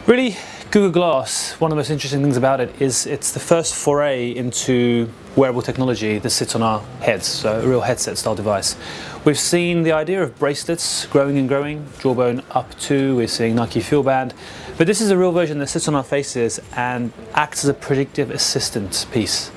Really, Google Glass, one of the most interesting things about it is it's the first foray into wearable technology that sits on our heads, so a real headset style device. We've seen the idea of bracelets growing and growing, Jawbone up to, we're seeing Nike Feel Band, but this is a real version that sits on our faces and acts as a predictive assistant piece.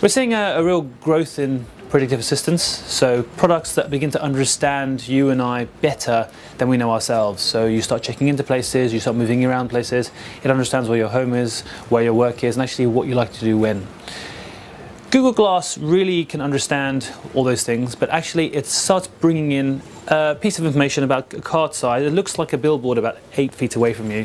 We're seeing a real growth in predictive assistance, so products that begin to understand you and I better than we know ourselves. So you start checking into places, you start moving around places, it understands where your home is, where your work is, and actually what you like to do when. Google Glass really can understand all those things, but actually it starts bringing in a piece of information about a card size. It looks like a billboard about 8 feet away from you,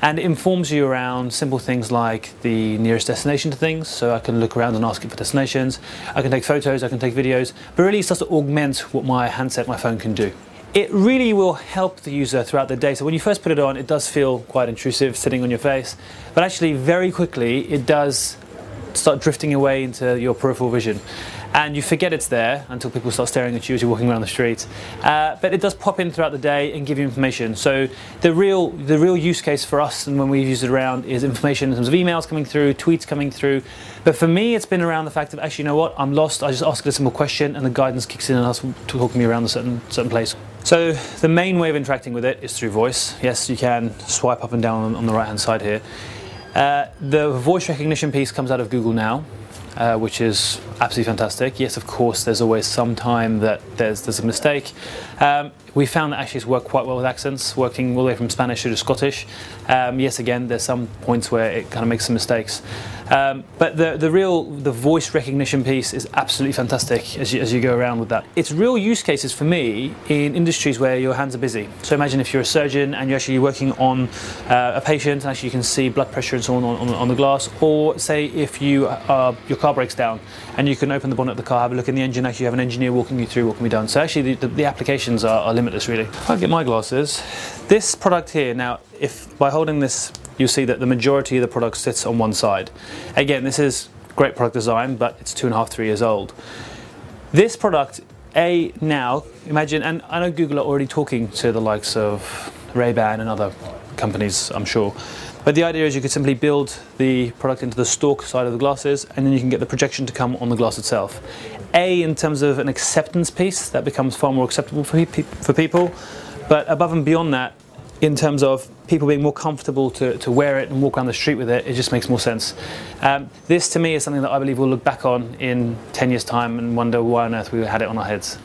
and it informs you around simple things like the nearest destination to things. So I can look around and ask it for destinations, I can take photos, I can take videos, but really it starts to augment what my handset, my phone can do. It really will help the user throughout the day. So when you first put it on, it does feel quite intrusive sitting on your face, but actually very quickly it does start drifting away into your peripheral vision, and you forget it's there until people start staring at you as you're walking around the street. But it does pop in throughout the day and give you information. So the real use case for us, and when we use it around, is information in terms of emails coming through, tweets coming through. But for me, it's been around the fact of, actually, you know what, I'm lost, I just ask it a simple question and the guidance kicks in and starts talking me around a certain place. So the main way of interacting with it is through voice. Yes, you can swipe up and down on the right hand side here. The voice recognition piece comes out of Google Now, which is absolutely fantastic. Yes, of course, there's always some time that there's a mistake. We found that actually it's worked quite well with accents, working all the way from Spanish to Scottish. Yes, again, there's some points where it kind of makes some mistakes. But the voice recognition piece is absolutely fantastic as you go around with that. It's real use cases for me in industries where your hands are busy. So imagine if you're a surgeon and you're actually working on a patient, and actually you can see blood pressure and so on the glass, or say if your car breaks down and you can open the bonnet of the car, have a look in the engine, actually you have an engineer walking you through what can be done. So actually the applications are limitless, really. If I get my glasses, this product here, now if by holding this you'll see that the majority of the product sits on one side. Again, this is great product design, but it's 2.5, 3 years old. This product, now, imagine, and I know Google are already talking to the likes of Ray-Ban and other companies, I'm sure. But the idea is you could simply build the product into the stalk side of the glasses, and then you can get the projection to come on the glass itself. In terms of an acceptance piece, that becomes far more acceptable for people. But above and beyond that, in terms of people being more comfortable to wear it and walk around the street with it, it just makes more sense. This to me is something that I believe we'll look back on in 10 years' time and wonder why on earth we had it on our heads.